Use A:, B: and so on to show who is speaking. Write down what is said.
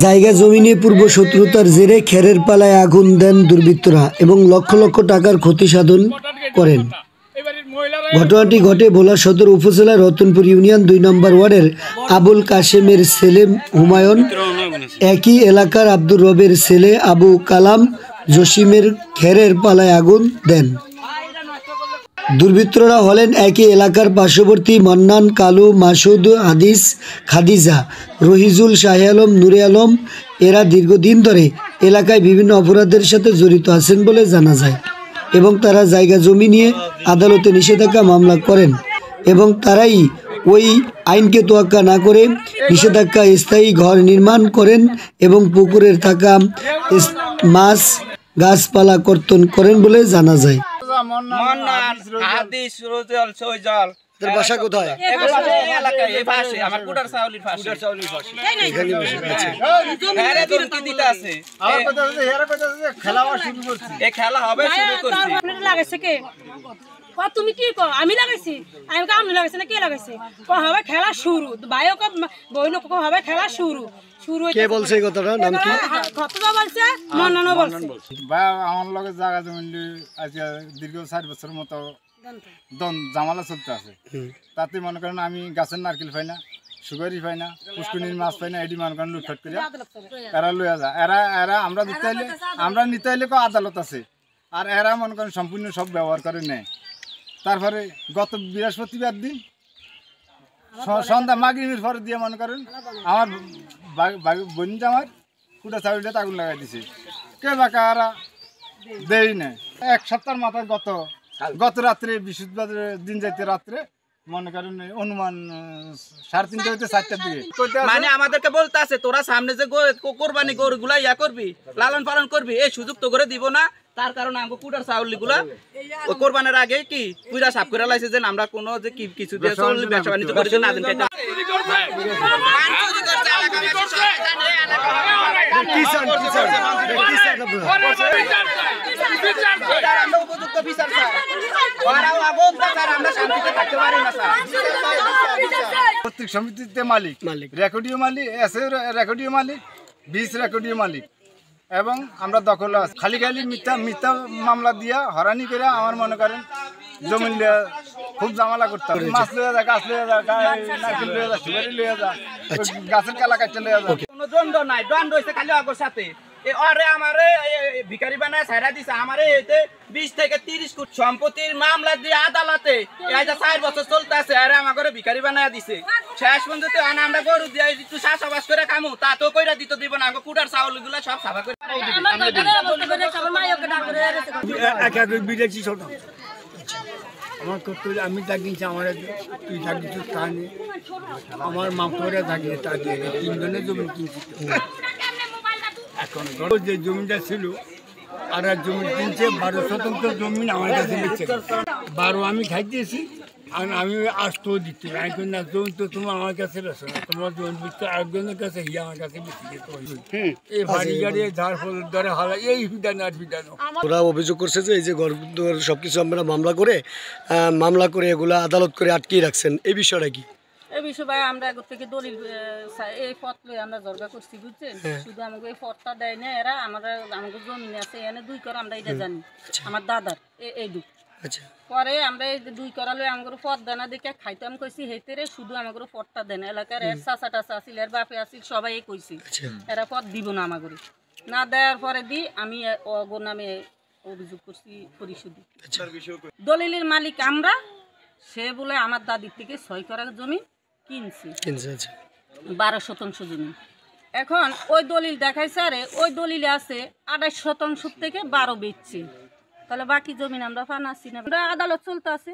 A: জায়গা জমি নিয়ে পূর্ব শত্রুতার জেরে খেরের পালায় আগুন দেন দুর্বৃত্তরা এবং লক্ষ লক্ষ টাকার ক্ষতি সাধন করেন। ঘটনাটি ঘটে ভোলা সদর উপজেলার রতনপুর ইউনিয়ন ২ নম্বর ওয়ার্ডের আবুল কাশেমের ছেলে হুমায়ুন, একই এলাকার আব্দুর রবের ছেলে আবু কালাম জসিমের খেরের পালায় আগুন দেন। দুর্বৃত্তরা হলেন একই এলাকার পার্শ্ববর্তী মান্নান, কালু, মাসুদ, হাদিস, খাদিজা, রহিজুল, শাহে আলম, নুরে আলম। এরা দীর্ঘদিন ধরে এলাকায় বিভিন্ন অপরাধের সাথে জড়িত আছেন বলে জানা যায় এবং তারা জায়গা জমি নিয়ে আদালতে নিষেধাজ্ঞা মামলা করেন এবং তারাই ওই আইনকে তোয়াক্কা না করে নিষেধাজ্ঞা স্থায়ী ঘর নির্মাণ করেন এবং পুকুরের থাকা মাছ গাছপালা কর্তন করেন বলে জানা যায়। বাসা কোথায়?
B: তুমি কি কো আমি লাগাইছি, আমি আমি লাগাইছি না কে লাগাইছে? হবে খেলা শুরু, ভাইও বইন হবে খেলা শুরু।
A: কে বলছে এই কথাটা? নাম কি?
B: কতটা বলছে? মন্নানো বলছে।
C: ভাই আমার লগে জায়গা জমি আজকে দীর্ঘ 4 বছরের মতো জামালা চলতে আছে। তাতে মনে করেন আমি গাছের নারকেল পাই না, সুগারি পাই না, পুষ্কুনির মাছ পাই না, এটি মনে করেন লুটফাট করে এরা লইয়া যায়। এরা আমরা নিতে হইলে আদালত আছে, আর এরা মনে করেন সম্পূর্ণ সব ব্যবহার করে নেয়। তারপরে গত বৃহস্পতিবার দিন সন্ধ্যা মাগরিবের পরে দিয়ে মনে করেন আমার বোন জামার কুটা চাউলটা আগুন লাগাই দিছে। কে বাকা এরা দেই না। 1 সপ্তাহের মাথায় গত রাত্রে বৃহস্পতিবার দিন যাইতে রাত্রে মনে করেন অনুমান 3:30 হইতে 4টার দিকে
D: মানে আমাদেরকে বলতে আছে তোরা সামনে যে কোরবানি গরুগুলা ইয়া করবি, লালন পালন করবি, এই সুযোগ তো করে দিব না। তার কারণে আমাকে কুটার চাউলগুলা ওই কোরবানের আগে কি পুরা সাফ করে লাইছে যে আমরা কোনো যে কিছু দিয়ে চললি ব্যবসা বাণিজ্য করে না দিন কেটে
C: প্রত্যেক সমিতিতে মালিক, রেকর্ডিও মালিক, রেকর্ডিও মালিক, 20 রেকর্ডিও মালিক এবং আমরা দখল খালি মিথ্যা মামলা দিয়া হরানি করে আমার মনে করেন জমি খুব জামালা করতাম। মাছ লইয়া যায়, গাছ লইয়া যায়, নারকেল লইয়া যায়, সুপারি লইয়া যায়, গাছের কালা কাটতে লইয়া যায়।
D: কোনো দণ্ড নাই, দণ্ড হয়েছে খালি আগর সাথে আমারে ভিখারি বানায় ছাইরা দিছে। আমারে এতে 20 থেকে 30 কোটি সম্পত্তির মামলা দিয়ে আদালতে 4 বছর চলতে আছে। আরে আমাকে ভিখারি বানায় দিছে। শেষ পর্যন্ত আমরা গরু দিয়ে একটু চাষাবাস করে খামু, তা তো কইরা দিতে দিব না। কুটার চাউল গুলা সব সাফা করে
E: আমার করতে আমি থাকিছি, আমার তুই থাকিস কানে আমার মা পরে থাকে তাকে 3 জনের জমি কিনছি। এখন যে জমিটা ছিল আর এক জমি কিনছে, 12 শতাংশ জমি আমার কাছে বেঁচে 12 আমি খাইতেছি আর আমি আসতেও দিচ্ছি না। এখন না জমি তো তোমার আমার কাছে রয়েছে না, তোমার জমি বিচ্ছে আরেকজনের কাছে আমার কাছে বেশি যেতে এই বাড়ি গাড়ি ঝাড় ফল ধরে হালা এই বিধান আর বিধান।
A: ওরা অভিযোগ করছে যে এই যে ঘর সবকিছু আমরা মামলা করে এগুলা আদালত করে আটকিয়ে রাখছেন, এই বিষয়টা কি?
B: এই বিষয় ভাই আমরা আগর থেকে দলিল এই পথ লই আমরা জরগা করছি, বুঝছেন? শুধু আমাকে এই পথটা দেয় না এরা। আমাকে জমি আছে এনে 2 করা, আমরা এটা জানি আমার দাদার এই দুঃখ।
A: আচ্ছা,
B: পরে আমরা এই 2 করা লই আমাকে পথ দেনা দেখে খাইতাম কইছি, হেতেরে শুধু আমাকে পথটা দেন। এলাকার এর চাচা টাচা আছিল, এর বাপে আছিল, সবাই কইছি এরা পথ দিব না আমাকে। না দেওয়ার পরে আমি অগর নামে অভিযোগ করছি পরিশোধ। দলিলের মালিক আমরা, সে বলে আমার দাদির থেকে 6 করা জমি কিনছে 12 শতাংশ জমি। এখন ওই দলিল দেখাইছে, আরে ওই দলিলে আছে 28 শতাংশ থেকে 12 বেচছে। তাহলে বাকি জমি আমরা পান আসছি না, আদালত চলতে আছে।